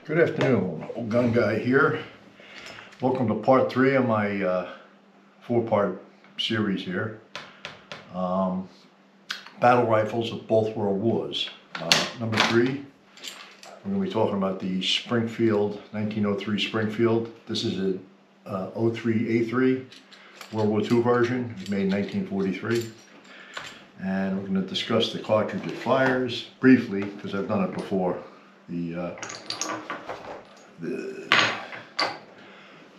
Good afternoon, old gun guy here. Welcome to part 3 of my 4-part series here. Battle rifles of both world wars. Number 3, we're going to be talking about the Springfield, 1903 Springfield. This is a 03A3 World War II version, made in 1943. And we're going to discuss the cartridge it fires briefly, because I've done it before. The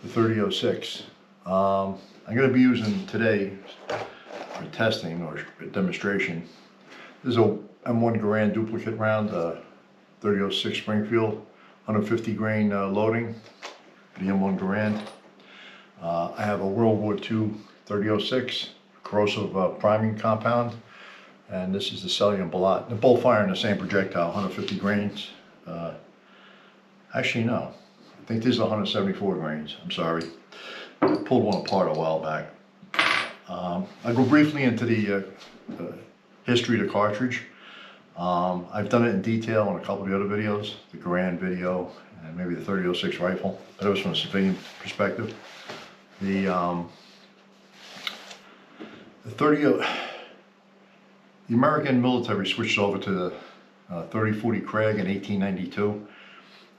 3006. I'm going to be using today for testing or demonstration. This is a M1 Garand duplicate round, 3006 Springfield, 150 grain loading, the M1 Garand. I have a World War II 3006 corrosive priming compound, and this is the Cellium Balat. They're both firing the same projectile, 150 grains. Actually, no. I think this is 174 grains. I'm sorry. I pulled one apart a while back. I'll go briefly into the history of the cartridge. I've done it in detail in a couple of the other videos, the Garand video and maybe the 3006 rifle, but it was from a civilian perspective. The American military switched over to the 3040 Krag in 1892.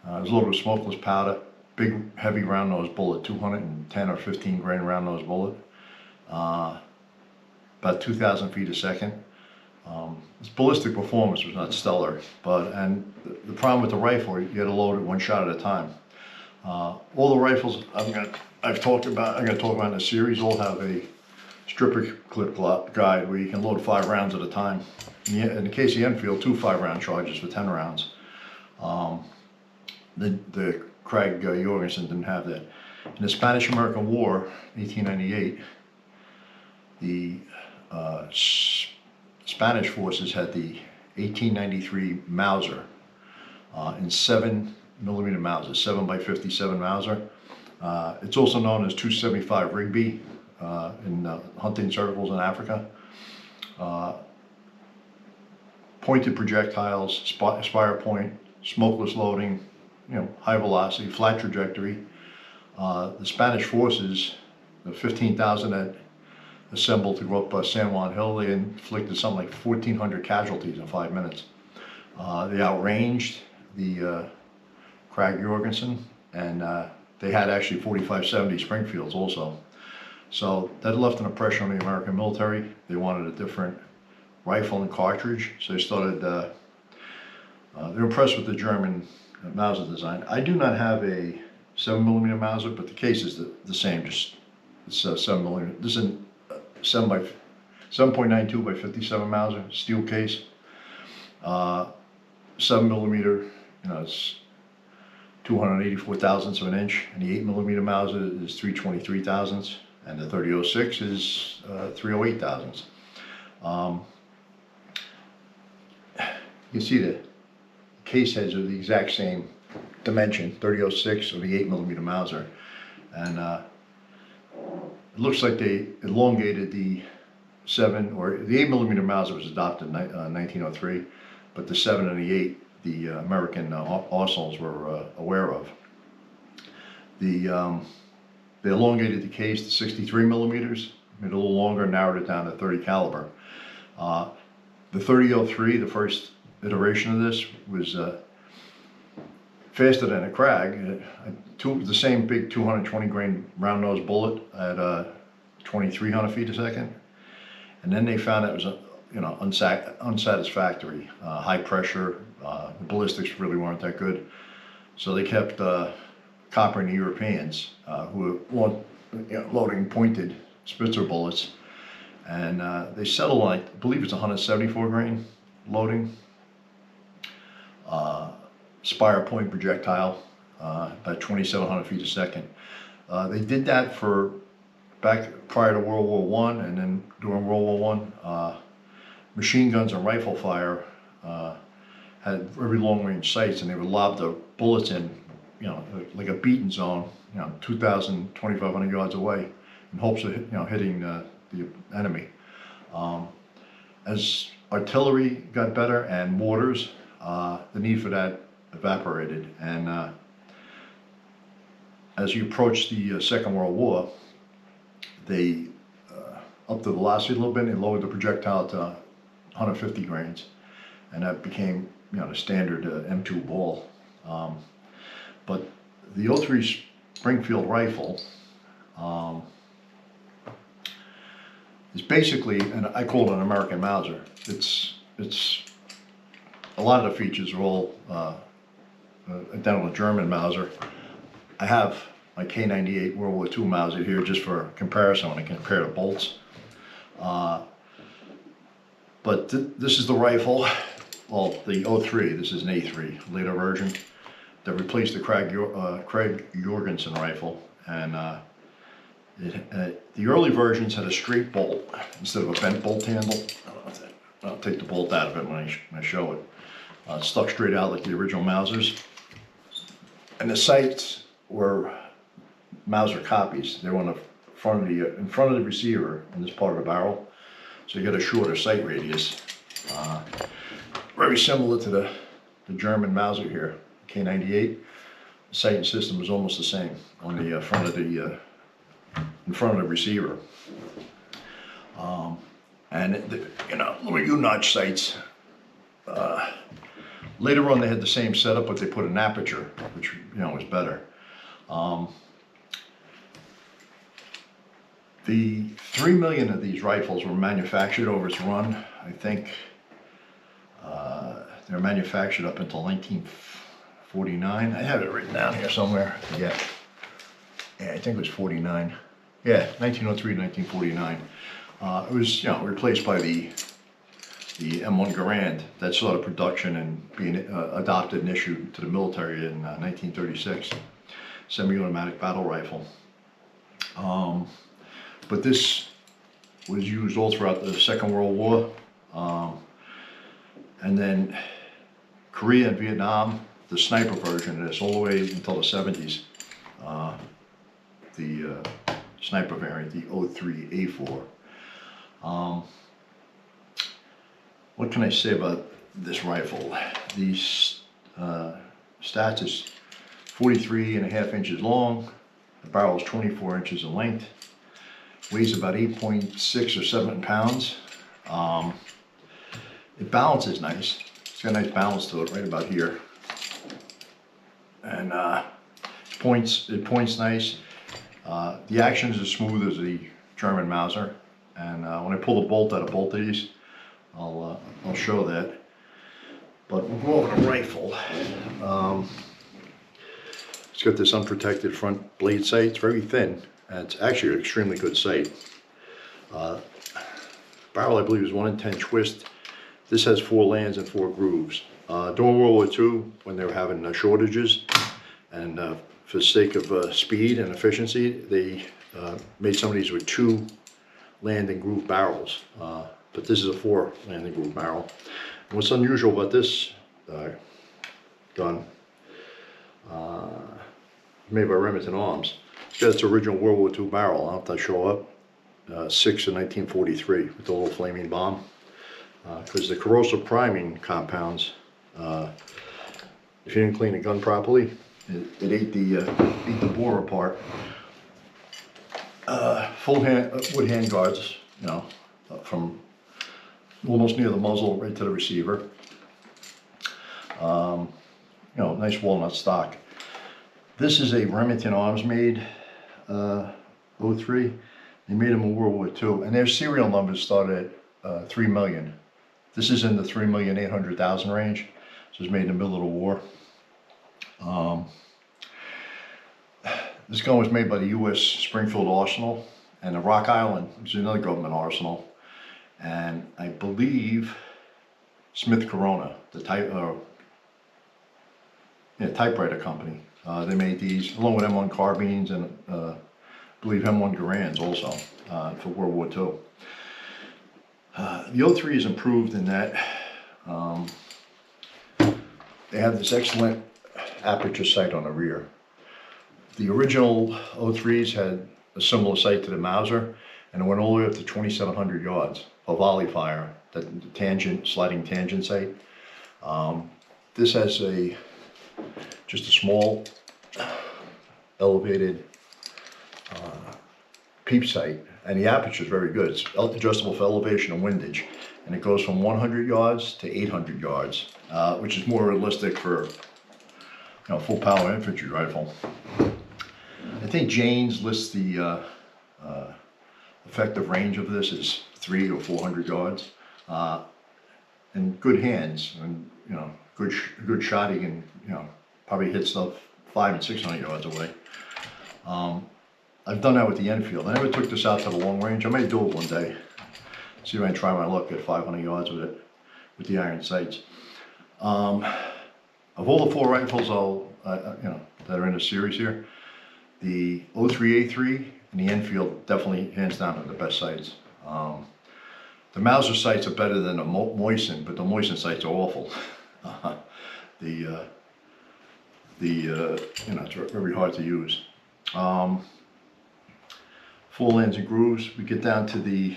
It was loaded with smokeless powder, big heavy round nose bullet, 210 or 15 grain round nose bullet, about 2,000 feet a second. Its ballistic performance was not stellar, and the problem with the rifle, you had to load it one shot at a time. All the rifles I'm going to talk about in this series all have a stripper clip guide where you can load 5 rounds at a time. In the case of the Enfield, 2 5-round charges for 10 rounds. The Krag Jorgensen didn't have that. In the Spanish-American War, 1898, the Spanish forces had the 1893 Mauser in 7mm Mauser, 7x57 Mauser. It's also known as 275 Rigby in hunting circles in Africa. Pointed projectiles, spire point, smokeless loading, high velocity, flat trajectory. The Spanish forces, the 15,000 that assembled to go up San Juan Hill, they inflicted something like 1,400 casualties in 5 minutes. They outranged the Krag Jorgensen, and they had actually 4570 Springfields also. So that left an impression on the American military. They wanted a different rifle and cartridge, so they started, they're impressed with the German Mauser design. I do not have a 7mm Mauser, but the case is the same, just it's 7mm. This is a 7.92 by 57 Mauser, steel case. 7mm, it's 284 thousandths of an inch, and the 8mm Mauser is 323 thousandths, and the 3006 is 308 thousandths. You can see the case heads are the exact same dimension, 3006 or the 8mm Mauser, and it looks like they elongated the 7, or the 8mm Mauser was adopted in 1903, but the 7 and the 8, the American arsenals were aware of. They elongated the case to 63mm, made it a little longer, narrowed it down to 30 caliber. The 3003, the first iteration of this, was faster than a Krag. The same big 220 grain round nose bullet at 2,300 feet a second, and then they found it was unsatisfactory. High pressure, the ballistics really weren't that good, so they kept coppering the Europeans who were loading pointed Spitzer bullets, and they settled on, I believe it's 174 grain loading. Spire point projectile, about 2,700 feet a second. They did that for back prior to World War I, and then during World War I, machine guns and rifle fire had very long-range sights, and they would lob the bullets in, like a beaten zone, 2,000, 2,500 yards away, in hopes of hitting the enemy. As artillery got better and mortars, the need for that evaporated. And as you approach the Second World War, they upped the velocity a little bit and lowered the projectile to 150 grains, and that became, you know, the standard M2 ball. But the 03 Springfield rifle is basically, and I call it an American Mauser. It's a lot of the features are all identical to German Mauser. I have my K98 World War II Mauser here just for comparison when I compare the bolts. But this is the rifle, well, the 03, this is an A3, later version, that replaced the Craig Jorgensen rifle. And the early versions had a straight bolt instead of a bent bolt handle. I'll take the bolt out of it when I show it. It's stuck straight out like the original Mausers. And the sights were Mauser copies. They were on the front of in front of the receiver in this part of the barrel, so you get a shorter sight radius. Very similar to the German Mauser here, K98. The sighting system is almost the same on the front of the in front of the receiver. And you know, little U-notch sights. Later on, they had the same setup, but they put an aperture, which, you know, was better. The 3 million of these rifles were manufactured over its run. I think they're manufactured up until 1949. I have it written down here somewhere. Yeah, I think it was 49. Yeah, 1903 to 1949. It was, you know, replaced by the M1 Garand that started production and being adopted and issued to the military in 1936. Semi-automatic battle rifle. But this was used all throughout the Second World War. And then Korea and Vietnam, the sniper version of this, all the way until the 70s. The sniper variant, the 03A4. What can I say about this rifle? The stats is 43.5 inches long. The barrel is 24 inches in length. Weighs about 8.6 or 7 pounds. It balances nice. It's got a nice balance to it right about here. And it points nice. The action is as smooth as the German Mauser. And when I pull the bolt out of both of these, I'll show that. But we'll go over the rifle. It's got this unprotected front blade sight. It's very thin. And it's actually an extremely good sight. Barrel, I believe, is 1 in 10 twist. This has 4 lands and 4 grooves. During World War II, when they were having shortages, and for the sake of speed and efficiency, they made some of these with 2 land and groove barrels. But this is a 4 land and groove barrel. And what's unusual about this gun, made by Remington Arms, it's got its original World War II barrel. I'll have to show up. 6 in 1943 with the little flaming bomb. Because the corrosive priming compounds, if you didn't clean the gun properly, it ate the bore apart. Full wood hand guards, you know, from almost near the muzzle right to the receiver. You know, nice walnut stock. This is a Remington Arms made 03. They made them in World War II, and their serial numbers started at 3 million. This is in the 3,800,000 range. This was made in the middle of the war. This gun was made by the U.S. Springfield Arsenal, and the Rock Island, which is another government arsenal, and I believe Smith Corona, the typewriter company. They made these along with M1 carbines and I believe M1 Garands also for World War II. The 03 is improved in that they have this excellent aperture sight on the rear. The original 03s had a similar sight to the Mauser, and it went all the way up to 2,700 yards for volley fire, that sliding tangent sight. This has a just a small elevated peep sight, and the aperture is very good. It's adjustable for elevation and windage, and it goes from 100 yards to 800 yards, which is more realistic for full power infantry rifle. I think Jane's lists the effective range of this is 300 or 400 yards. In good hands and good shot, you can probably hit stuff 500 and 600 yards away. I've done that with the Enfield. I never took this out to the long range. I may do it one day. See if I can try my luck at 500 yards with it, with the iron sights. Of all the 4 rifles that are in the series here, the 03A3 and the Enfield definitely hands down are the best sights. The Mauser sights are better than the Moisen, but the Moisen sights are awful. It's very hard to use. Full lands and grooves. We get down to the.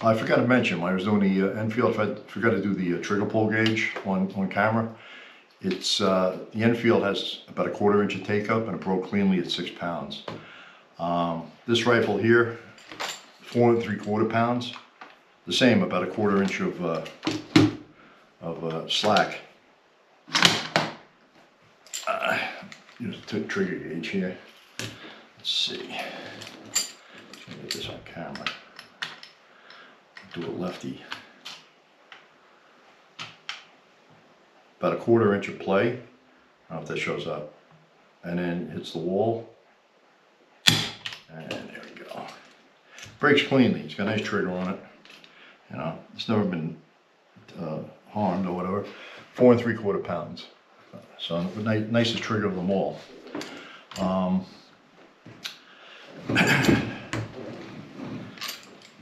I forgot to mention when I was doing the Enfield. I forgot to do the trigger pull gauge on camera. It's the Enfield has about a 1/4 inch of take up, and it broke cleanly at 6 pounds. This rifle here, 4 3/4 pounds. The same, about a 1/4 inch of slack. Use a trigger gauge here. Let's see. Let me get this on camera. Do a lefty. About a 1/4 inch of play. I don't know if that shows up. And then hits the wall. And there we go. Breaks cleanly. It's got a nice trigger on it. It's never been harmed or whatever. 4 3/4 pounds. So the nicest trigger of them all.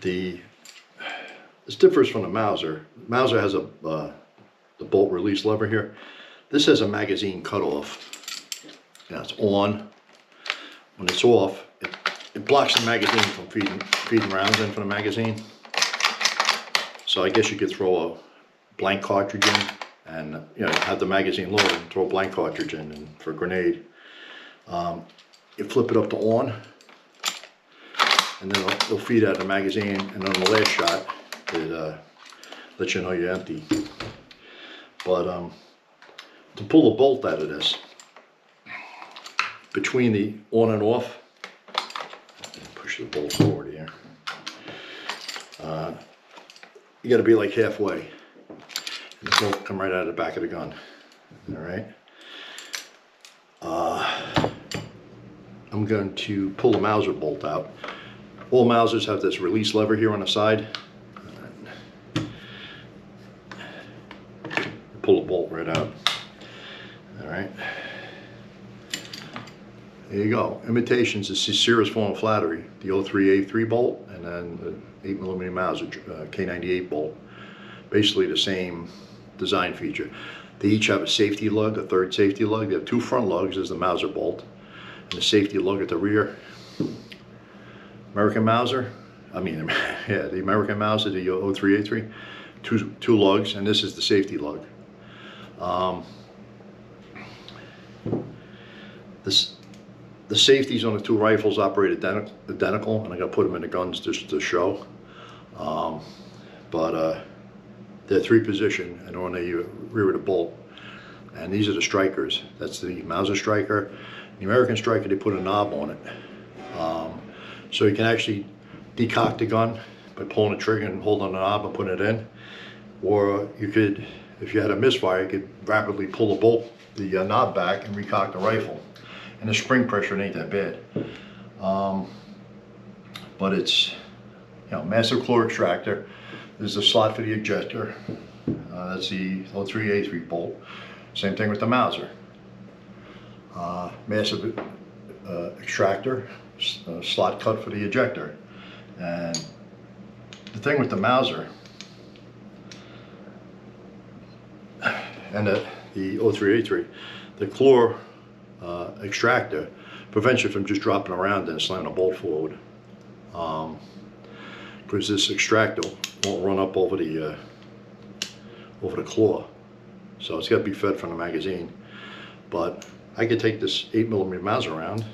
This differs from the Mauser. Mauser has the bolt release lever here. This has a magazine cutoff. It's on. When it's off, it blocks the magazine from feeding rounds in for the magazine. So I guess you could throw a blank cartridge in and have the magazine loaded and throw a blank cartridge in and for a grenade. You flip it up to on, and then it'll feed out the magazine, and on the last shot it lets you know you're empty. But to pull the bolt out of this, between the on and off, push the bolt forward here. You got to be like halfway. The bolt come right out of the back of the gun. All right. I'm going to pull the Mauser bolt out. All Mausers have this release lever here on the side. Pull the bolt right out. All right. There you go. Imitations is Sears Form of Flattery, the 03A3 bolt, and then the 8mm Mauser K98 bolt. Basically the same design feature. They each have a safety lug, a third safety lug. They have 2 front lugs as the Mauser bolt, and the safety lug at the rear. American Mauser, the American Mauser, the 03A3, two lugs, and this is the safety lug. The safeties on the 2 rifles operate identical, and I'm gonna put them in the guns just to show. They're 3-position and on the rear of the bolt. And these are the strikers. That's the Mauser striker. The American striker, they put a knob on it. So you can actually decock the gun by pulling the trigger and holding the knob and putting it in. Or you could, if you had a misfire, you could rapidly pull the bolt, the knob back, and recock the rifle. And the spring pressure ain't that bad. But it's, massive core extractor. There's a slot for the ejector. That's the 03A3 bolt. Same thing with the Mauser. Massive extractor, slot cut for the ejector. And the thing with the Mauser and the 03A3, the claw extractor prevents you from just dropping around and slamming a bolt forward. Because this extractor won't run up over the claw, so it's got to be fed from the magazine. But I could take this 8mm Mauser round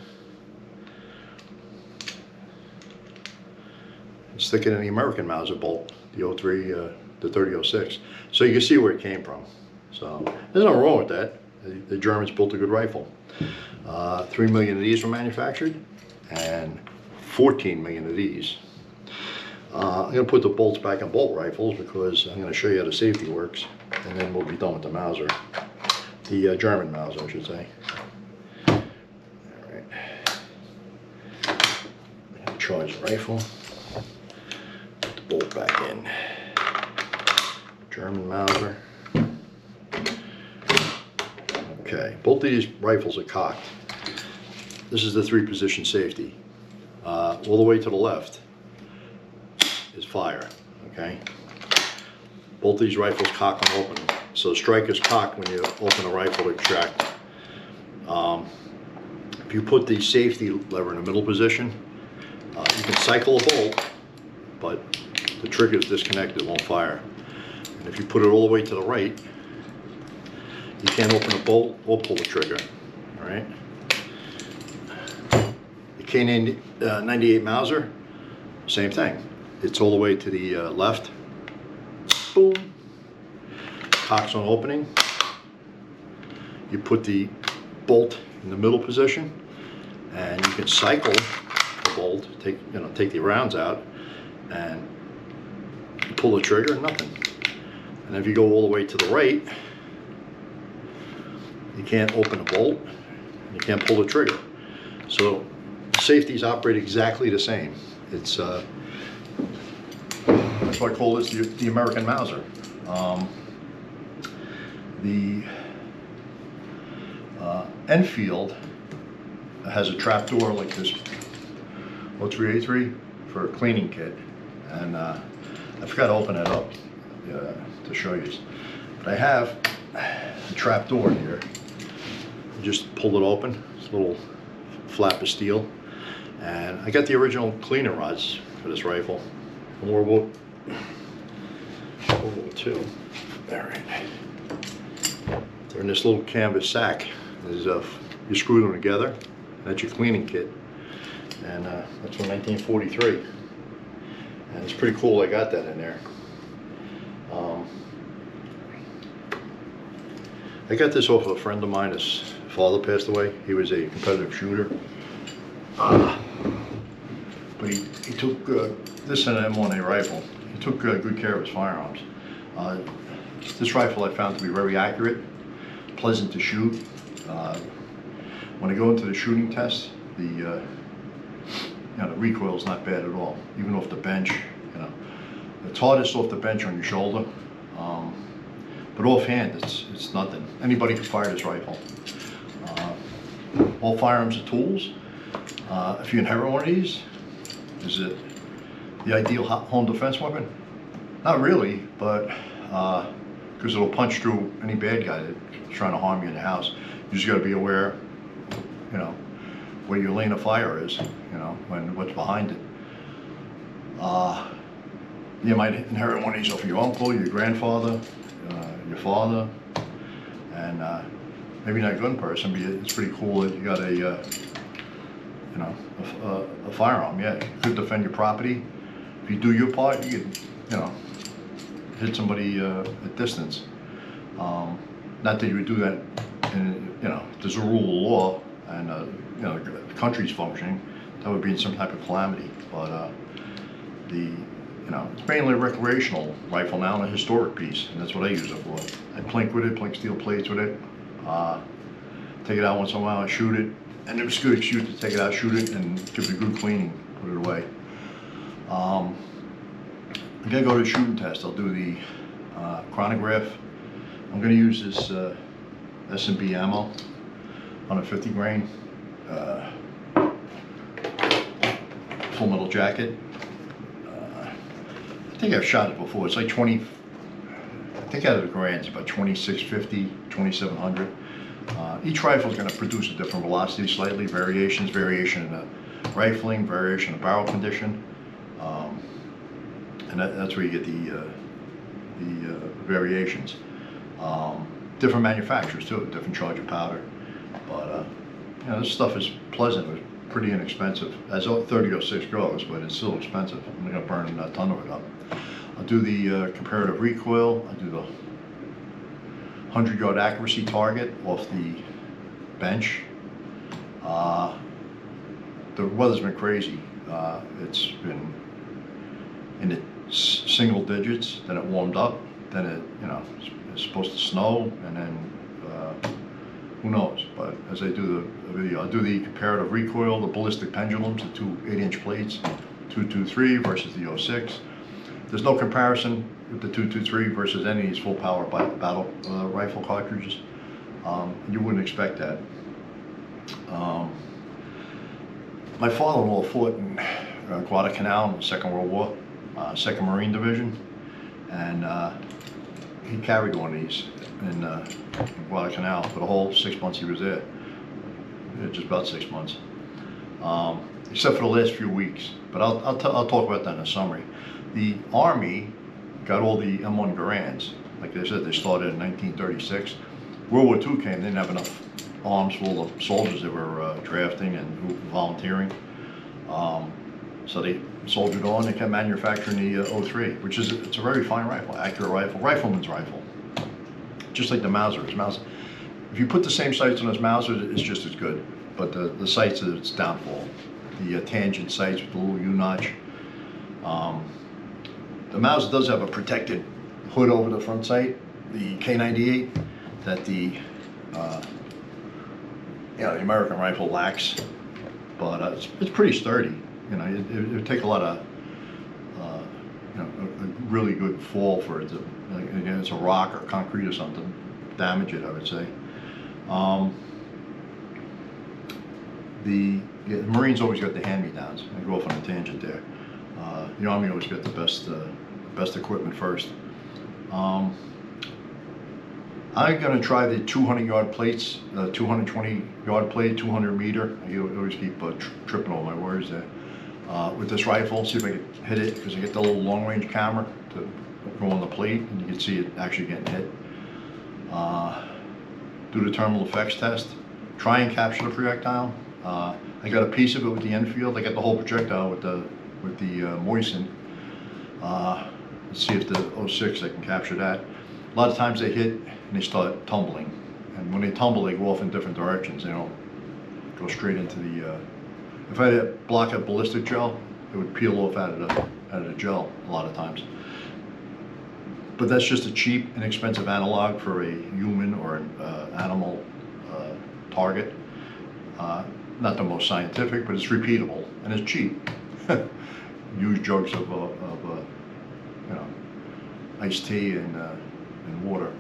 and stick it in the American Mauser bolt, the 03, the 3006, so you can see where it came from. So there's nothing wrong with that. The Germans built a good rifle. 3 million of these were manufactured, and 14 million of these. I'm going to put the bolts back in bolt rifles because I'm going to show you how the safety works, and then we'll be done with the Mauser. The German Mauser, I should say. Alright. Charge the rifle. Put the bolt back in. German Mauser. Okay, both of these rifles are cocked. This is the 3-position safety. All the way to the left is fire, okay? Both these rifles cock and open. So the strike is cocked when you open a rifle to extract. If you put the safety lever in the middle position, you can cycle a bolt, but the trigger is disconnected, it won't fire. And if you put it all the way to the right, you can't open a bolt or pull the trigger, all right? The K98 Mauser, same thing. It's all the way to the left. Boom. Cocks on opening. You put the bolt in the middle position, and you can cycle the bolt, take the rounds out, and pull the trigger, nothing. And if you go all the way to the right, you can't open a bolt, you can't pull the trigger. So safeties operate exactly the same. It's that's why I call this the American Mauser. The Enfield has a trap door like this 0383 for a cleaning kit, and I forgot to open it up to show you, but I have a trap door here. You just pull it open. It's a little flap of steel, and I got the original cleaner rods for this rifle from World War II. All right. They're in this little canvas sack. You screw them together. That's your cleaning kit, and that's from 1943. And it's pretty cool I got that in there. I got this off of a friend of mine. His father passed away. He was a competitive shooter. But he took this and an M1A rifle. He took good care of his firearms. This rifle I found to be very accurate, pleasant to shoot. When I go into the shooting test, the recoil is not bad at all, even off the bench. It's hardest off the bench on your shoulder, but offhand it's nothing. Anybody can fire this rifle. All firearms are tools. If you inherit one of these, is it the ideal home defense weapon? Not really, but because it'll punch through any bad guy that's trying to harm you in the house. You just got to be aware, where your lane of fire is, when what's behind it. You might inherit one of these off your uncle, your grandfather, your father, and maybe not a gun person, but it's pretty cool that you got a firearm. Yeah, you could defend your property. If you do your part, you could, hit somebody at distance. Not that you would do that in, there's a rule of law and, the country's functioning, that would be in some type of calamity. But it's mainly a recreational rifle now and a historic piece, and that's what I use it for. I plink with it, plink steel plates with it, take it out once in a while and shoot it, and it was a good excuse to take it out, shoot it, and give it a good cleaning, put it away. I'm gonna go to the shooting test. I'll do the chronograph. I'm gonna use this S&B ammo, 150 grain, full metal jacket. I think I've shot it before. It's like 20, I think out of the grand, it's about 2650, 2700. Each rifle is going to produce a different velocity, slightly variation in the rifling, variation in the barrel condition, and that's where you get the variations. Different manufacturers too, different charge of powder. But you know, this stuff is pleasant. It was pretty inexpensive as 3006 goes, but it's still expensive. I'm gonna burn a ton of it up. I'll do the comparative recoil. I do the 100-yard accuracy target off the bench. The weather's been crazy. It's been in the single digits, then it warmed up, then it, you know, it's supposed to snow, and then who knows. But as I do the video, I'll do the comparative recoil, the ballistic pendulums, the two 8-inch plates, 223 versus the 06. There's no comparison with the 223 versus any of these full power battle rifle cartridges. You wouldn't expect that. My father-in-law fought in Guadalcanal in the Second World War, 2nd Marine Division, and he carried one of these in Guadalcanal for the whole 6 months he was there. Just about 6 months, except for the last few weeks. But I'll talk about that in a summary. The Army got all the M1 Garands. Like I said, they started in 1936. World War II came, they didn't have enough arms for all the soldiers that were drafting and volunteering. So they soldiered on, they kept manufacturing the 03, which is, it's a very fine rifle, accurate rifle, rifleman's rifle. Just like the Mauser. If you put the same sights on as Mauser, it's just as good. But the sights are its downfall. The tangent sights with the little U-notch. The Mauser does have a protected hood over the front sight, the K98, that the the American rifle lacks. But it's pretty sturdy. You know, it would take a lot of a really good fall for it to, again, it's a rock or concrete or something, damage it, I would say. The Marines always got the hand-me-downs. I go off on a tangent there. The Army always got the best equipment first. I'm going to try the 200-yard plates, 220-yard plate, 200-meter. I always keep tripping all my words there. With this rifle, see if I can hit it, because I get the little long-range camera to go on the plate, and you can see it actually getting hit. Do the terminal effects test. Try and capture the projectile. I got a piece of it with the Enfield. I got the whole projectile with the Moisen. Let's see if the 06 I can capture that. A lot of times they hit and they start tumbling, and when they tumble, they go off in different directions. They don't go straight into the. If I had a block of ballistic gel, it would peel off out of the gel a lot of times. But that's just a cheap, inexpensive analog for a human or an animal target. Not the most scientific, but it's repeatable and it's cheap. Use jugs of iced tea and water.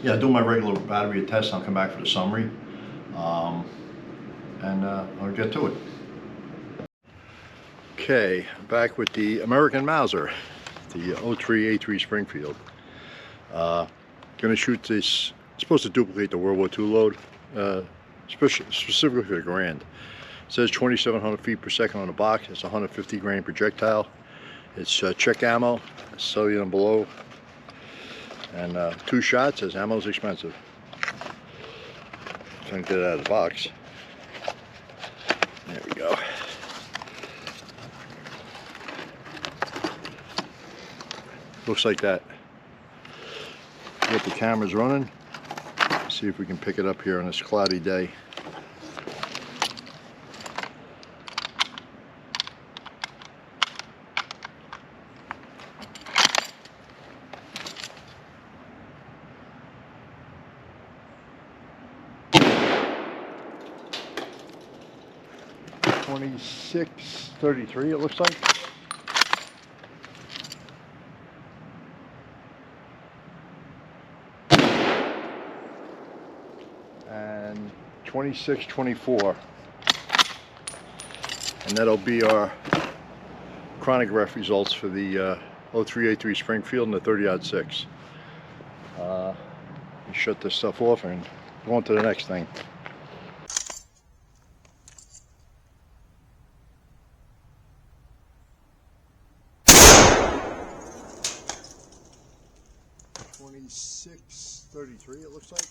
Yeah, do my regular battery test. I'll come back for the summary, and I'll get to it. Okay, back with the American Mauser, the 03A3 Springfield. Gonna shoot this. It's supposed to duplicate the World War II load, specifically for the Garand. It says 2,700 feet per second on the box. It's a 150 grain projectile. It's check ammo, cellular and below, and 2 shots, as ammo is expensive. Trying to get it out of the box. There we go. Looks like that. Get the cameras running. See if we can pick it up here on this cloudy day. .26-33 it looks like. And 26-24. And that'll be our chronograph results for the 03A3 Springfield and the 30-06. Shut this stuff off and go on to the next thing. .26-33 it looks like.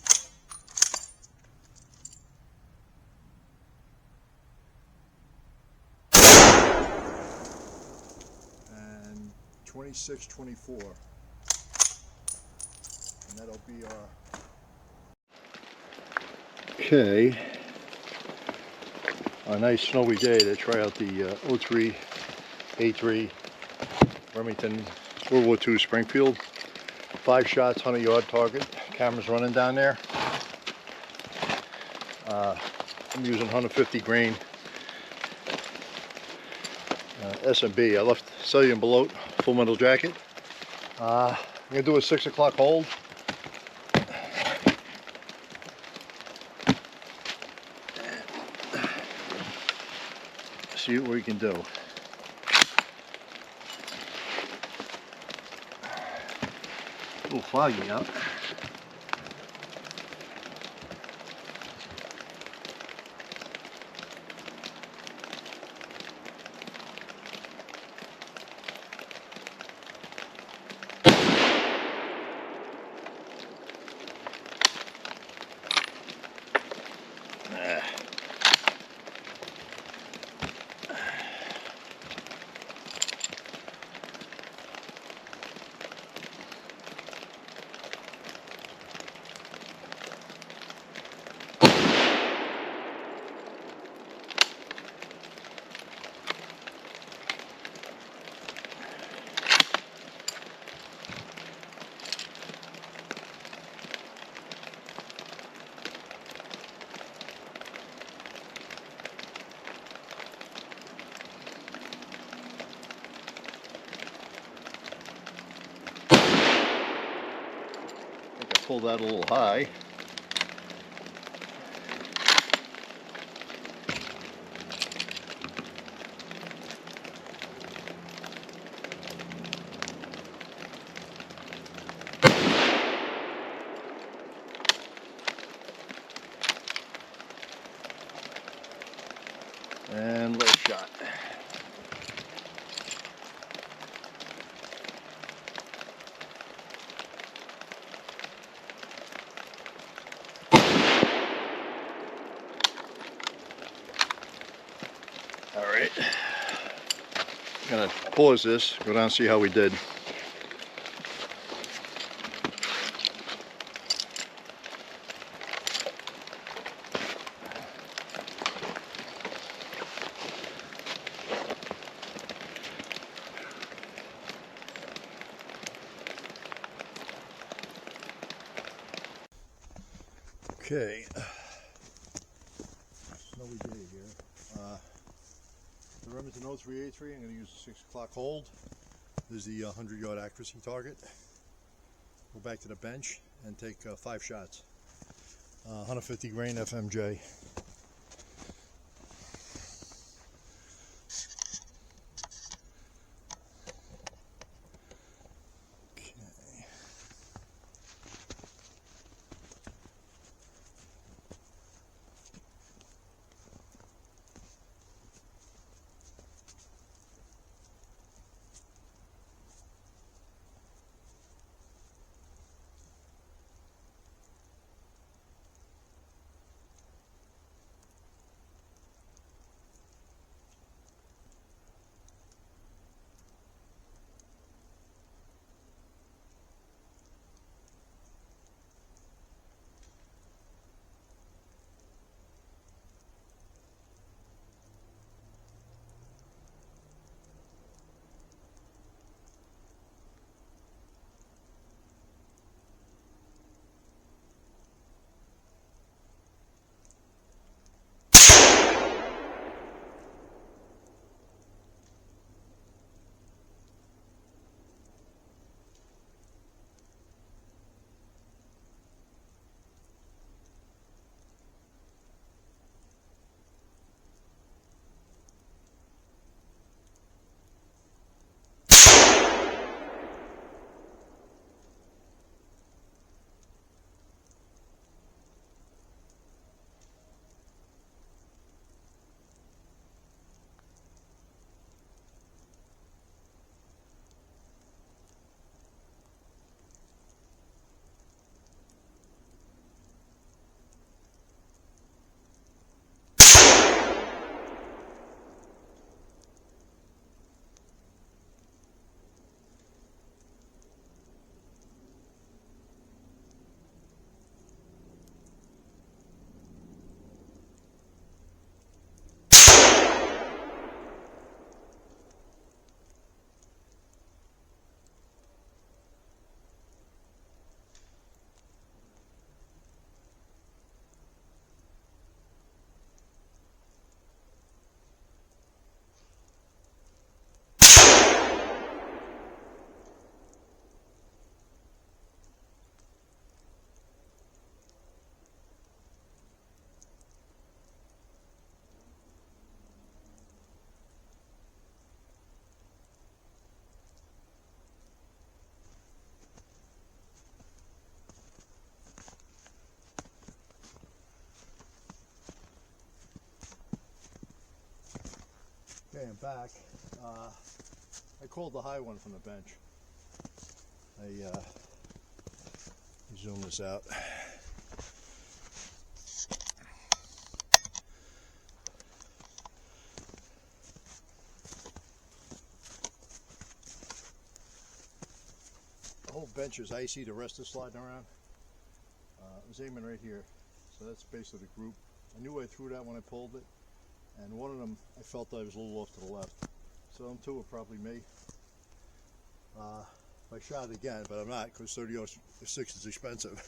2624. And that'll be our... Okay. On a nice snowy day to try out the 03 A3 Remington World War II Springfield. 5 shots, 100-yard target. Camera's running down there. I'm using 150 grain S&B. I left cellular and below full metal jacket. I'm going to do a 6 o'clock hold. See what we can do. A little foggy out. Pull that a little high. And last shot. Alright, I'm going to pause this, go down and see how we did. Okay, snowy day here. The Remington 03A3, I'm going to use a 6 o'clock hold. This is the 100-yard accuracy target. Go back to the bench and take 5 shots. 150 grain FMJ. Okay, I'm back. I called the high one from the bench. Zoom this out. The whole bench is icy, the rest is sliding around. I was aiming right here, so that's basically the group. I knew I threw that when I pulled it, and one of them I felt I was a little off to the left. So them two are probably me. If I shot it again, but I'm not, because 30-06 is expensive.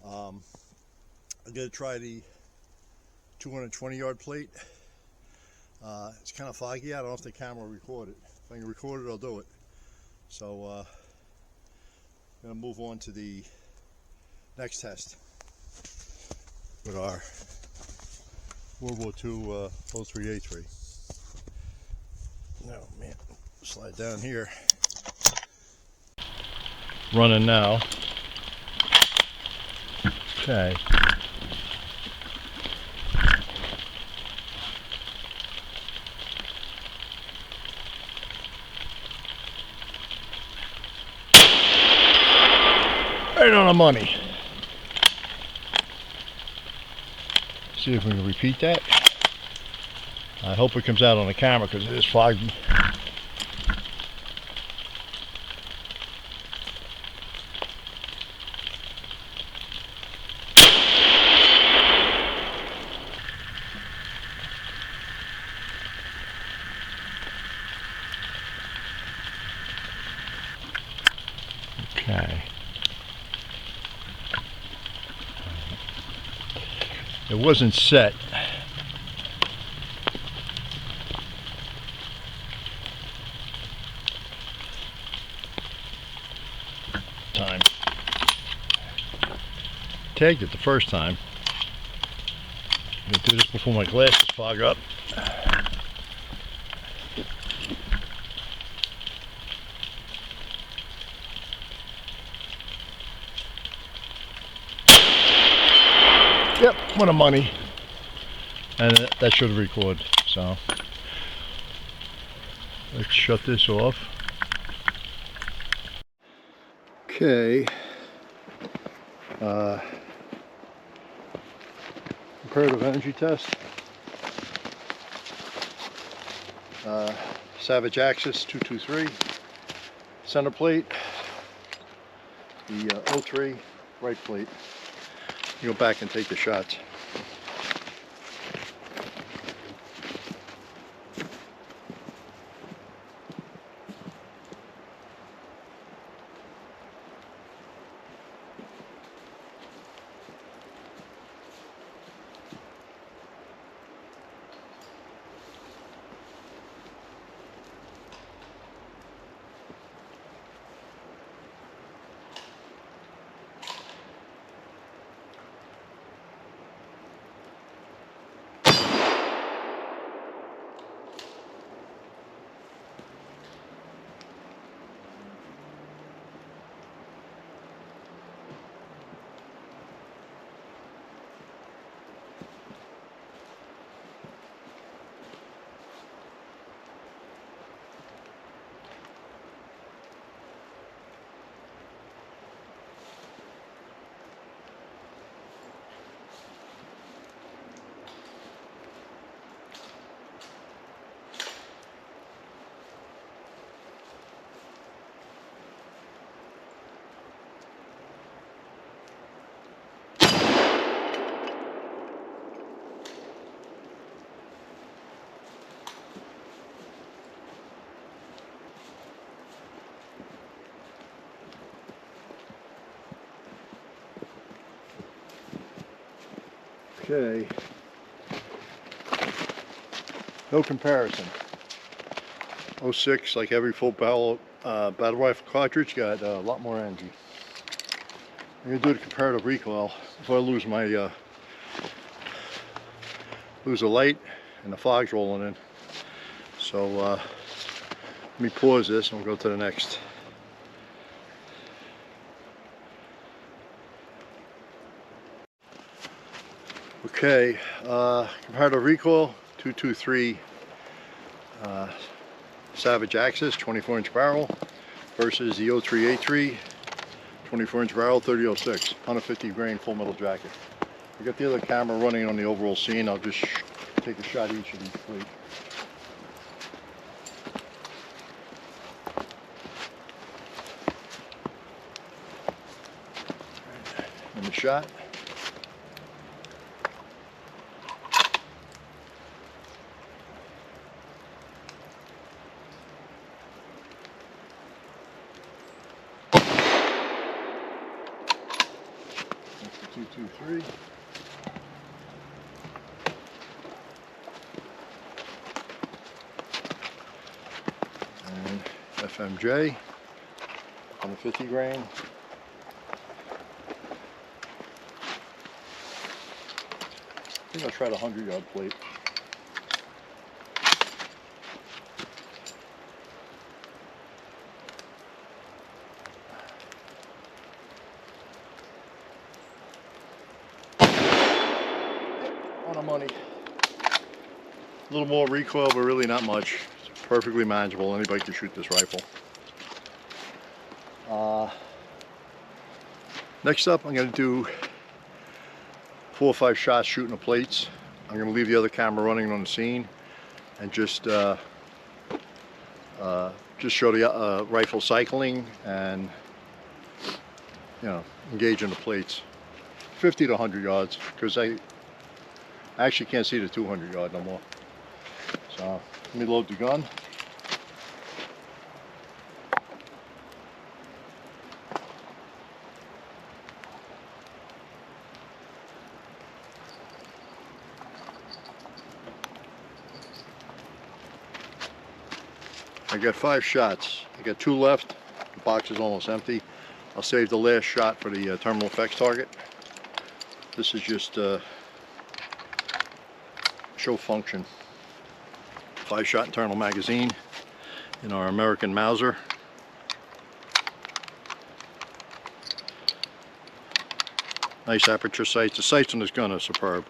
I'm going to try the 220-yard plate. It's kind of foggy. I don't know if the camera will record it. If I can record it, I'll do it. So I'm going to move on to the next test with our World War II 03A3. Oh man, slide down here. Running now. Okay. Right on the money. See if we can repeat that. I hope it comes out on the camera because it is foggy. Okay. It wasn't set. Time. Tagged it the first time. I'm going to do this before my glasses fog up. Yep, what a money. And that should record. So let's shut this off. Okay. Comparative energy test. Savage Axis 223. Center plate. The 03 right plate. You go back and take the shots. Okay. No comparison. 06, like every full battle rifle cartridge, got a lot more energy. I'm gonna do the comparative recoil before I lose my lose the light and the fog's rolling in. So let me pause this and we'll go to the next. Okay, comparative recoil 223 Savage Axis 24-inch barrel versus the 0383 24-inch barrel 3006, 150 grain full metal jacket. I got the other camera running on the overall scene. I'll just take a shot each of these plates. And the shot. That's the 223. And FMJ, 150 grain. I think I'll try the 100-yard plate. On the money. A little more recoil, but really not much. It's perfectly manageable. Anybody can shoot this rifle. Next up, I'm going to do 4 or 5 shots shooting the plates. I'm going to leave the other camera running on the scene and just show the rifle cycling and, you know, engage in the plates. 50 to 100 yards, because I actually can't see the 200 yard no more. So let me load the gun. I got 5 shots. I got 2 left. The box is almost empty. I'll save the last shot for the terminal effects target. This is just show function. 5-shot internal magazine in our American Mauser. Nice aperture sights. The sights on this gun are superb,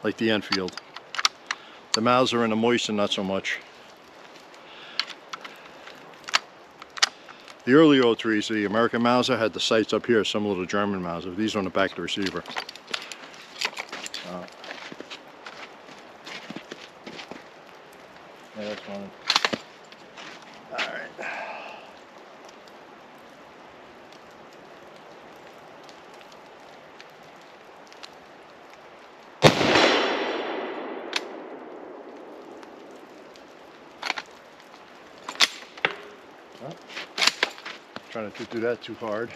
like the Enfield. The Mauser and the Mauser not so much. The early 03s, the American Mauser, had the sights up here similar to the German Mauser. These are on the back of the receiver. Yeah, that's fine. Alright. Well, trying not to do that too hard.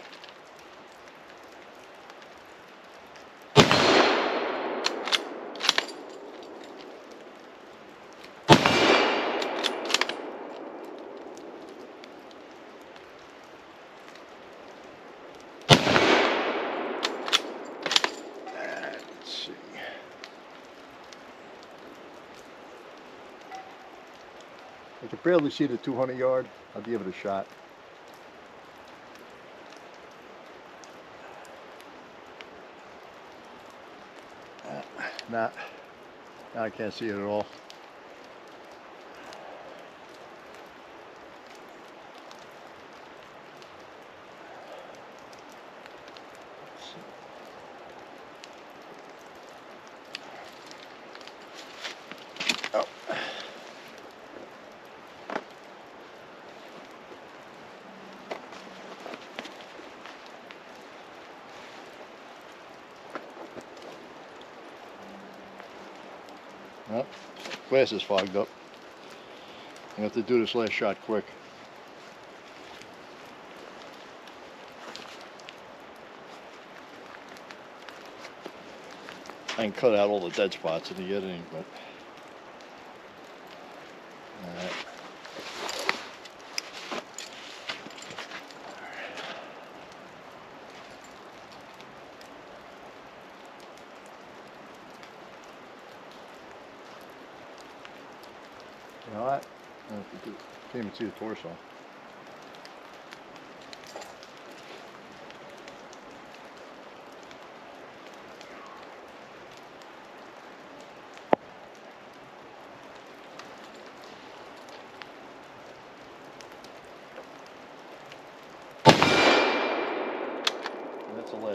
I can barely see the 200 yard. I'll give it a shot. Nah, now I can't see it at all. Oh. Well, glass is fogged up. I have to do this last shot quick. I can cut out all the dead spots in the editing, but alright. You know what? I can't even see the torso.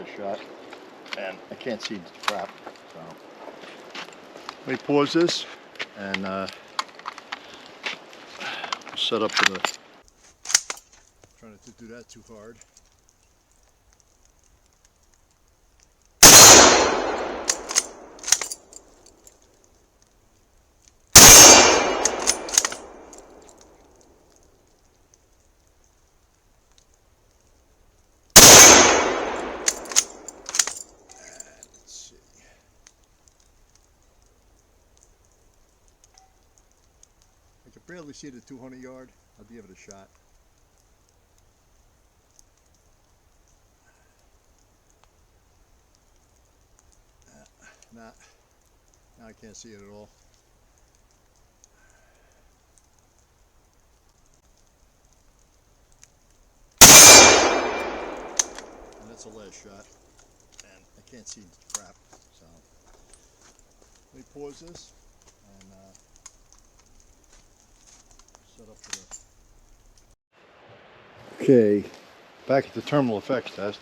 last shot, and I can't see crap. So let me pause this and set up for the. Trying not to do that too hard. I can barely see the 200 yard. I'll give it a shot. Now I can't see it at all. And that's the last shot. And I can't see crap. So let me pause this and set up for the. Okay, back at the terminal effects test.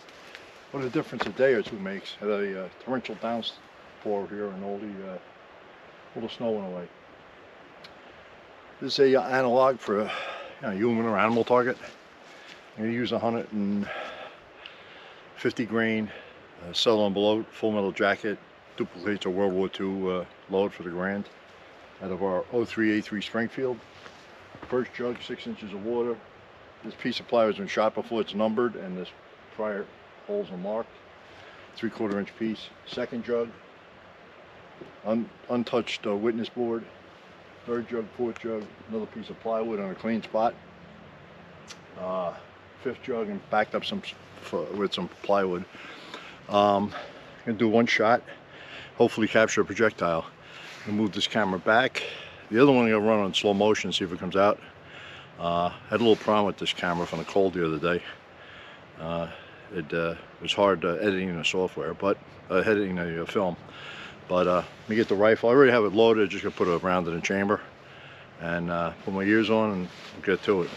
What a difference a day or two makes. Had a torrential downpour here and all the snow went away. This is a analog for a human or animal target. I'm going to use 150 grain cell below full metal jacket, duplicates a World War II load for the Grand out of our 03A3 Springfield. First jug, 6 inches of water. This piece of plywood has been shot before it's numbered, and this prior holes are marked. 3/4 inch piece. Second jug, untouched witness board. Third jug, fourth jug, another piece of plywood on a clean spot. Fifth jug, and backed up with some plywood. I'm gonna do one shot, hopefully capture a projectile. I'm gonna move this camera back. The other one I'm gonna run on slow motion, see if it comes out. Had a little problem with this camera from the cold the other day. It was hard editing the software, but editing the film. But let me get the rifle. I already have it loaded. Just gonna put a round in the chamber and put my ears on and we'll get to it.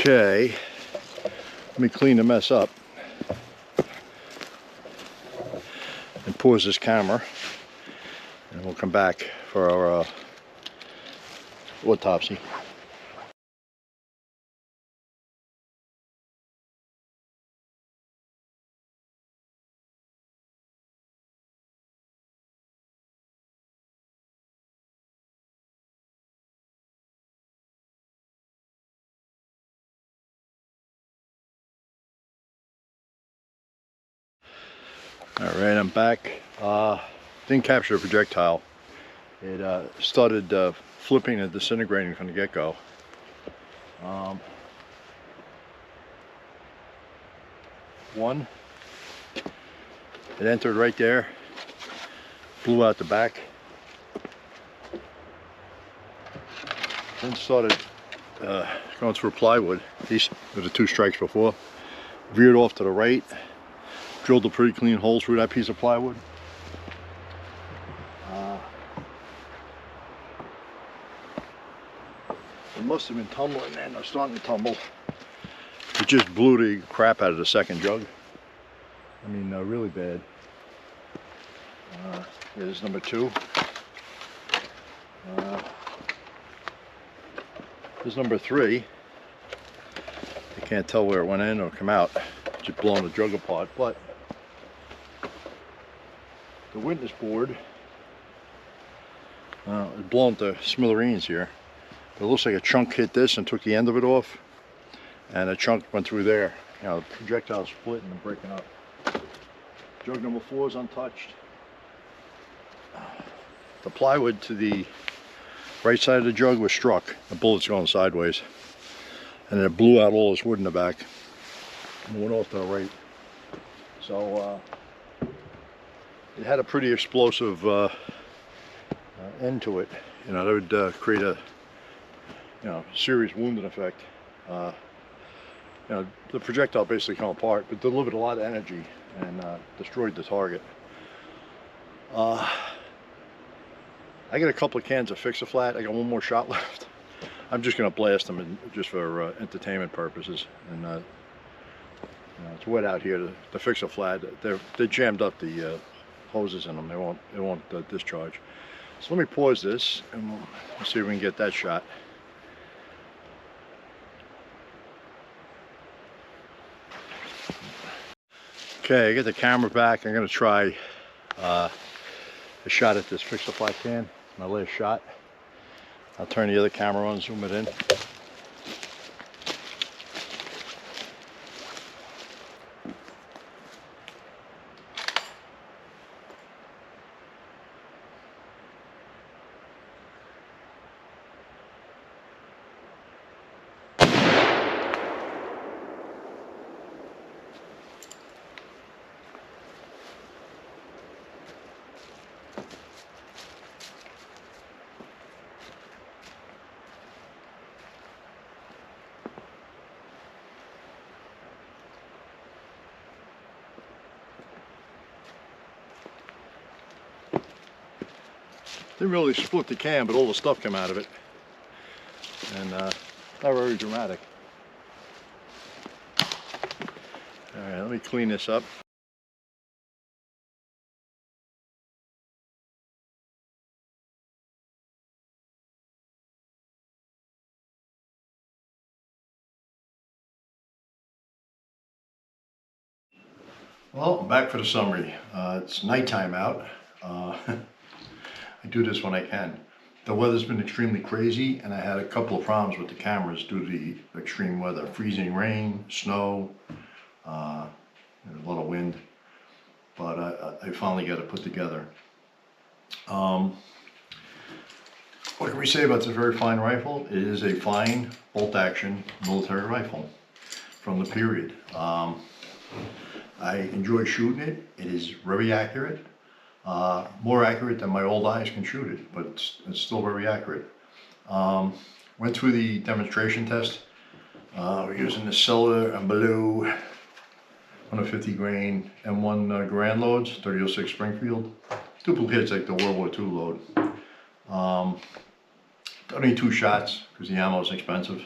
Okay, let me clean the mess up and pause this camera, and we'll come back for our autopsy. Alright, I'm back. Didn't capture a projectile. It started flipping and disintegrating from the get-go. One, it entered right there, blew out the back, then started going through plywood. These were the 2 strikes before. Veered off to the right, drilled a pretty clean hole through that piece of plywood. It must have been tumbling then, or starting to tumble. It just blew the crap out of the second jug. I mean, really bad. Here's number 2. Here's number 3. You can't tell where it went in or come out. Just blowing the jug apart, but the witness board is blown to smithereens here. It looks like a chunk hit this and took the end of it off, and a chunk went through there. You know, the projectile splitting and breaking up. Jug number 4 is untouched. The plywood to the right side of the jug was struck. The bullet's going sideways. And it blew out all this wood in the back. And went off to the right. So it had a pretty explosive end to it. You know, that would create a serious wounding effect. You know, the projectile basically come apart, but delivered a lot of energy and destroyed the target. I got a couple of cans of Fix-A-Flat. I got one more shot left. I'm just going to blast them just for entertainment purposes. And you know, it's wet out here. The Fix-A-Flat, they jammed up the hoses in them. They won't discharge. So let me pause this and we'll see if we can get that shot. Okay, I get the camera back. I'm going to try a shot at this Fix-A-Flat can. My last shot. I'll turn the other camera on, zoom it in. Didn't really split the can, but all the stuff came out of it. And not very dramatic. Alright, let me clean this up. Well, I'm back for the summary. It's nighttime out. I do this when I can. The weather's been extremely crazy, and I had a couple of problems with the cameras due to the extreme weather. Freezing rain, snow, a lot of wind. But I finally got it put together. What can we say about this very fine rifle? It is a fine bolt-action military rifle from the period. I enjoy shooting it. It is very accurate. More accurate than my old eyes can shoot it, but it's still very accurate. Went through the demonstration test. We're using the Silver and Blue 150 grain M1 Grand loads, 3006 Springfield. Duplicates like the World War II load. Only 2 shots because the ammo is expensive.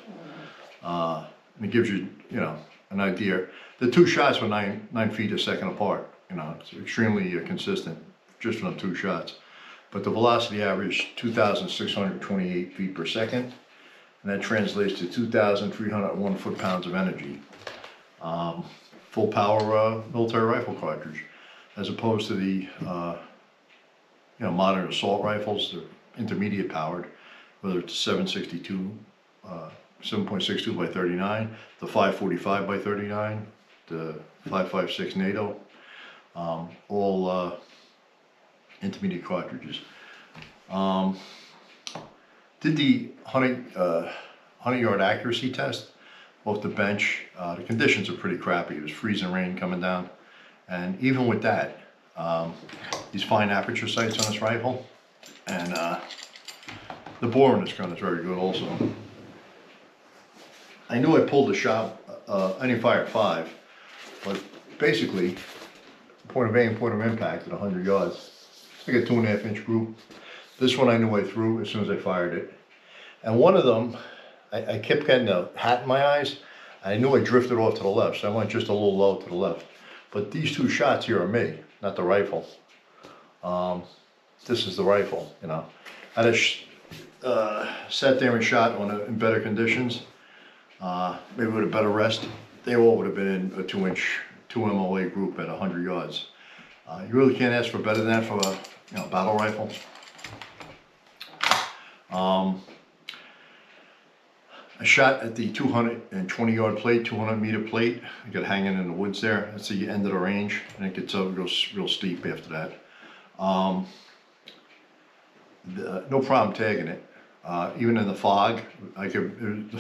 And it gives you, an idea. The 2 shots were 9 feet a second apart. It's extremely consistent just from the 2 shots. But the velocity averaged 2,628 feet per second, and that translates to 2,301 foot-pounds of energy. Full power military rifle cartridge, as opposed to the modern assault rifles. They're intermediate powered, whether it's 7.62 by 39, the 545 by 39, the 5.56 NATO, all intermediate cartridges. Did the 100-yard accuracy test off the bench. The conditions are pretty crappy. It was freezing rain coming down, and even with that, these fine aperture sights on this rifle, and the bore on this gun is very good also. I knew I pulled the shot. I didn't fire at 5, but basically, point of aim, point of impact at 100 yards. It's like a 2.5-inch group. This one I knew I threw as soon as I fired it. And one of them, I kept getting a hat in my eyes. I knew I drifted off to the left, so I went just a little low to the left. But these 2 shots here are me, not the rifle. This is the rifle, I just sat there and shot in better conditions. Maybe with a better rest. They all would have been in a 2-inch, 2 MOA group at 100 yards. You really can't ask for better than that for a battle rifle. I shot at the 220-yard plate, 200-meter plate. I got hanging in the woods there. That's the end of the range, and it gets up, goes real steep after that. No problem tagging it. Even in the fog, it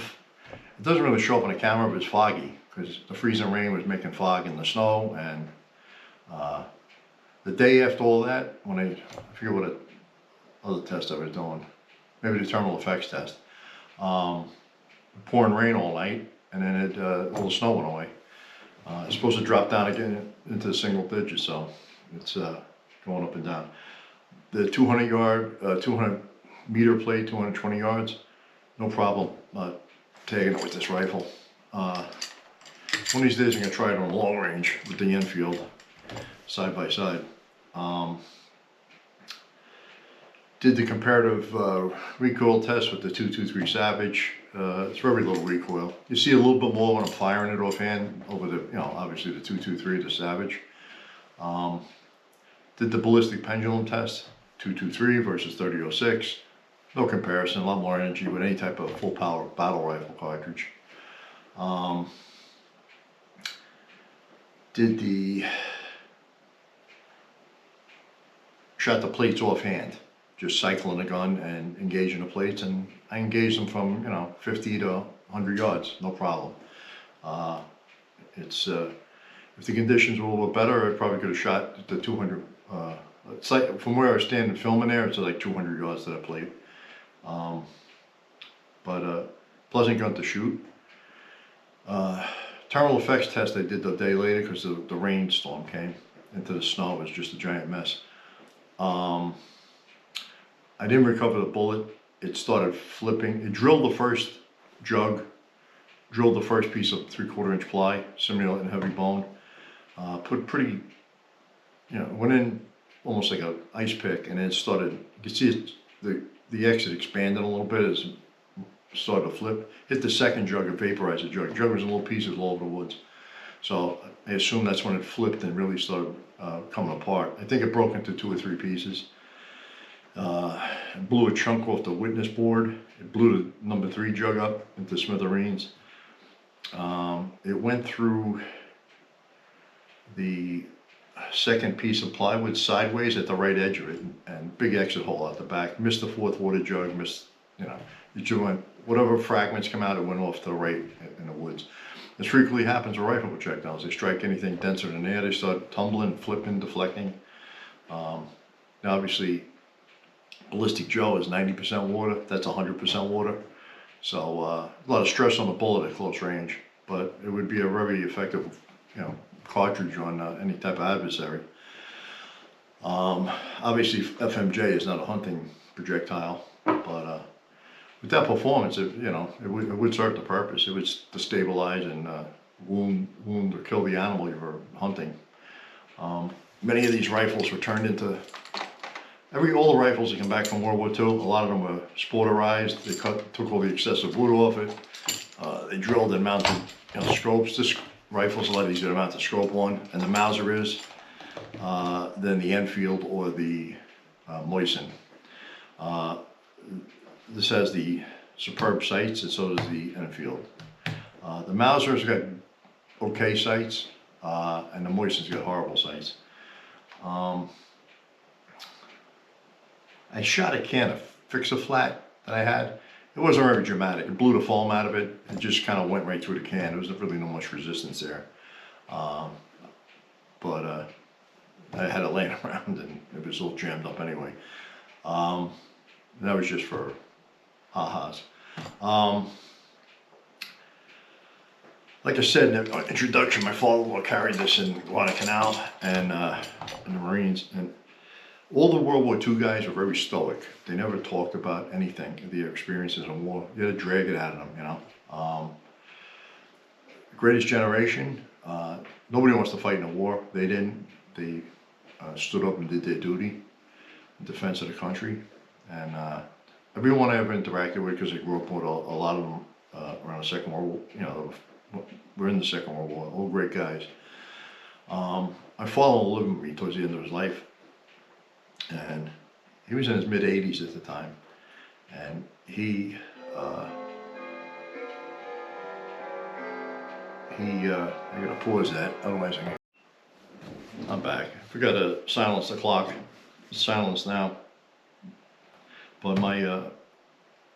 doesn't really show up on the camera, but it's foggy because the freezing rain was making fog in the snow. And the day after all that, when I forget what other test I was doing, maybe the thermal effects test. Pouring rain all night, and then all the snow went away. It's supposed to drop down again into the single digits, so it's going up and down. The 200-meter plate, 220 yards, no problem tagging it with this rifle. One of these days I'm gonna try it on long range with the Enfield, side by side. Did the comparative recoil test with the 223 Savage. It's very little recoil. You see a little bit more when I'm firing it offhand over the, obviously the 223, the Savage. Did the ballistic pendulum test, 223 versus 3006. No comparison, a lot more energy with any type of full power battle rifle cartridge. Shot the plates offhand, just cycling the gun and engaging the plates, and I engaged them from 50 to 100 yards, no problem. If the conditions were a little bit better, I probably could have shot the 200. It's like from where I was standing filming there, it's like 200 yards to that plate. Pleasant gun to shoot. Thermal effects test I did the day later because the rainstorm came into the snow. It was just a giant mess. I didn't recover the bullet. It started flipping. It drilled the first jug, drilled the first piece of 3/4 inch ply, simulating heavy bone. Put pretty, went in almost like an ice pick, and then it started, you can see the exit expanded a little bit as it started to flip. Hit the second jug and vaporized the jug. The jug was in little pieces all over the woods. So I assume that's when it flipped and really started coming apart. I think it broke into 2 or 3 pieces. It blew a chunk off the witness board. It blew the number 3 jug up into smithereens. It went through the second piece of plywood sideways at the right edge of it, and big exit hole out the back. Missed the 4th water jug, missed, it went, whatever fragments come out, it went off to the right in the woods. This frequently happens with rifle projectiles. They strike anything denser than air, they start tumbling, flipping, deflecting. Now obviously, Ballistic Joe is 90% water, that's 100% water. So a lot of stress on the bullet at close range, but it would be a very effective, cartridge on any type of adversary. Obviously FMJ is not a hunting projectile, but with that performance, it would serve the purpose. It would stabilize and wound or kill the animal you were hunting. Many of these rifles were turned into, all the rifles that come back from World War II, a lot of them were sporterized. They took all the excessive wood off it. They drilled and mounted scopes. This rifle's a lot easier to mount the scope on, and the Mauser is, than the Enfield or the Mauser. This has the superb sights, and so does the Enfield. The Mauser's got okay sights, and the Mauser's got horrible sights. I shot a can of Fix-A-Flat that I had. It wasn't very dramatic. It blew the foam out of it. It just kind of went right through the can. There was really no much resistance there. But I had it laying around and it was all jammed up anyway. That was just for ha-has. Like I said in the introduction, my father-in-law carried this in Guadalcanal and in the Marines. And all the World War II guys were very stoic. They never talked about anything, their experiences in war. You had to drag it out of them, Greatest generation, nobody wants to fight in a war. They didn't. They stood up and did their duty in defense of the country. And everyone I ever interacted with, because I grew up with a lot of them around the Second World War, we're in the Second World War, all great guys. My father-in-law lived with me towards the end of his life. And he was in his mid-80s at the time, and he I gotta pause that, otherwise I'm back. I forgot to silence the clock. It's silenced now. But my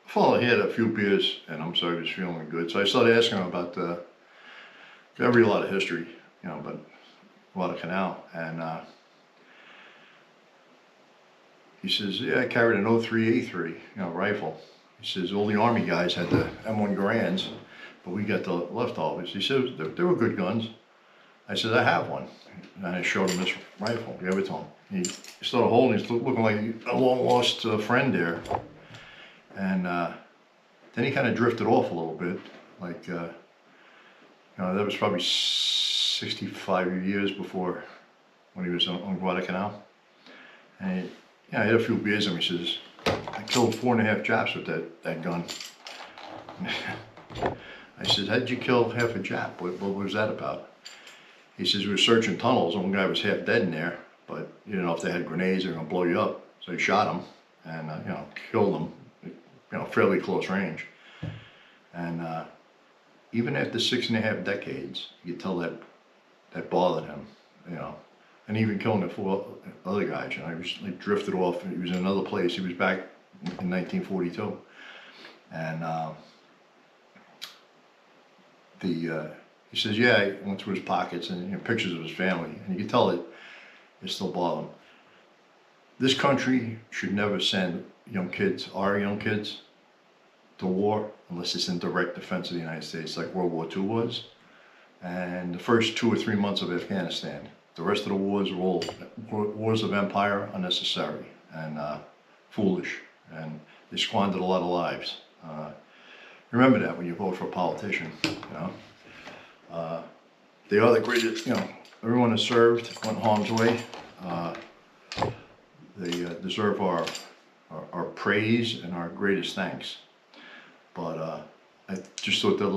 fellow had a few beers, and I'm sorry, he was feeling good. So I started asking him about I read a lot of history, you know, but Guadalcanal, and he says, yeah, I carried an 03A3, you know, rifle. He says, all the Army guys had the M1 Garands, but we got the leftovers. He says, they were good guns. I said, I have one. And I showed him this rifle, gave it to him. He started holding it, he's looking like a long lost friend there. And then he kind of drifted off a little bit, like, you know, that was probably 65 years before when he was on Guadalcanal. And he, yeah, I had a few beers and he says, I killed 4.5 Japs with that gun. I said, how'd you kill half a Jap? What was that about? He says, we were searching tunnels and one guy was half dead in there, but you didn't know if they had grenades, they were gonna blow you up. So he shot him and, you know, killed him, you know, fairly close range. And even after 6.5 decades, you could tell that bothered him, you know. And even killing the 4 other guys, you know, he was like drifted off. He was in another place. He was back in 1942, and he says, yeah, I went through his pockets and, you know, pictures of his family, and you can tell it still bothered him. This country should never send young kids, our young kids, to war unless it's in direct defense of the United States, like World War II was, and the first 2 or 3 months of Afghanistan. The rest of the wars are all wars of empire, unnecessary and foolish, and they squandered a lot of lives. Remember that when you vote for a politician, you know. They are the greatest, you know, everyone has served, went harm's way. They deserve our praise and our greatest thanks. But I just thought that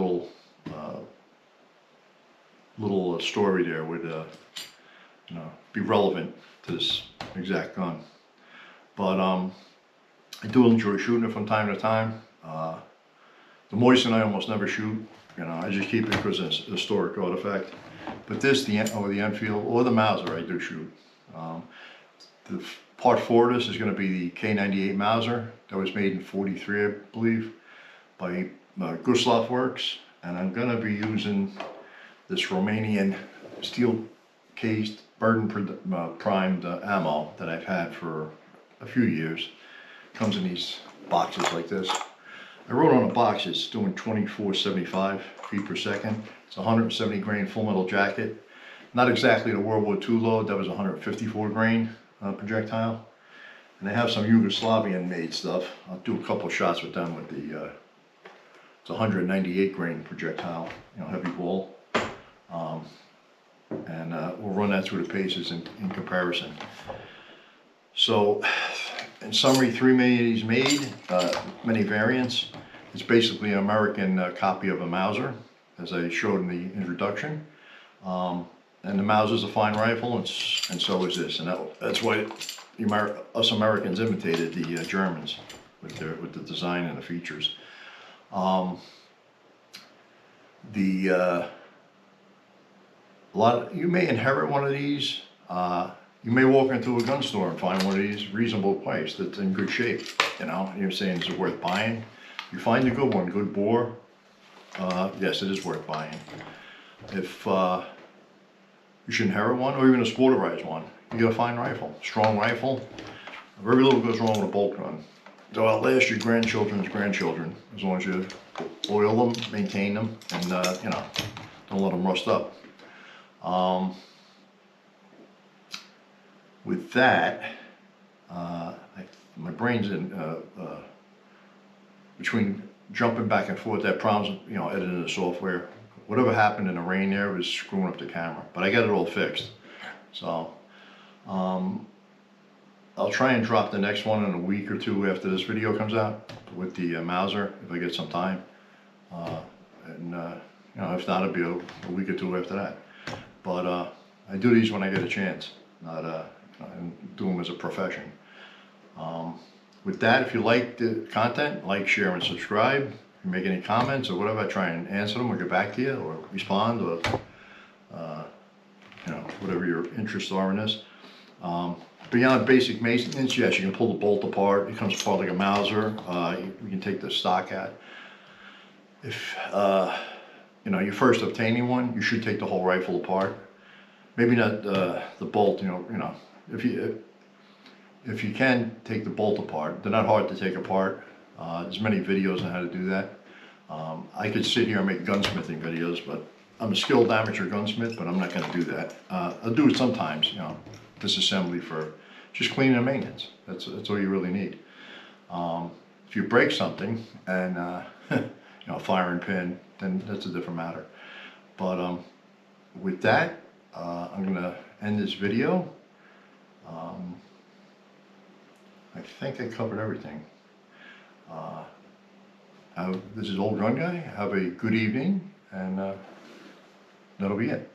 little story there would you know, be relevant to this exact gun. But I do enjoy shooting it from time to time. The Mauser I almost never shoot. You know, I just keep it because it's a historic artifact. But this, the Enfield or the Mauser, I do shoot. The part 4 of this is going to be the K98 Mauser that was made in '43, I believe, by Guslav Works, and I'm going to be using this Romanian steel cased burden primed ammo that I've had for a few years. Comes in these boxes like this. I wrote on a box it's doing 2475 feet per second. It's a 170 grain full metal jacket. Not exactly the World War II load, that was 154 grain projectile. And they have some Yugoslavian made stuff. I'll do a couple shots with them with the it's 198 grain projectile, you know, heavy ball. And we'll run that through the paces in comparison. So, in summary, 3 million of these made, many variants. It's basically an American copy of a Mauser, as I showed in the introduction. And the Mauser is a fine rifle, and so is this. And that's why us Americans imitated the Germans with the design and the features. You may inherit one of these. You may walk into a gun store and find one of these reasonable price that's in good shape. You know, you're saying, is it worth buying? You find a good one, good bore. Yes, it is worth buying. If you should inherit one, or even a sporterized one, you get a fine rifle, strong rifle. Very little goes wrong with a bolt gun. They'll outlast your grandchildren's grandchildren as long as you oil them, maintain them, and you know, don't let them rust up. With that, my brain's in between jumping back and forth. That problems, you know, editing the software. Whatever happened in the rain there was screwing up the camera, but I got it all fixed. So I'll try and drop the next one in a week or two after this video comes out with the Mauser, if I get some time. And you know, if not, it'll be a week or two after that. But I do these when I get a chance, not and do them as a profession. With that, if you like the content, like, share, and subscribe. you make any comments or whatever, I try and answer them or get back to you or respond or, you know, whatever your interests are in this. Beyond basic maintenance, yes, you can pull the bolt apart. It comes apart like a Mauser. You can take the stock out. If you know, you're first obtaining one, you should take the whole rifle apart. Maybe not the bolt. You know, if you can take the bolt apart, they're not hard to take apart. There's many videos on how to do that. I could sit here and make gunsmithing videos, but I'm a skilled amateur gunsmith, but I'm not going to do that. I'll do it sometimes, you know, disassembly for just cleaning and maintenance. That's all you really need. If you break something and you know, a firing pin, then that's a different matter. But with that, I'm going to end this video. I think I covered everything. This is Old Gun Guy. Have a good evening, and that'll be it.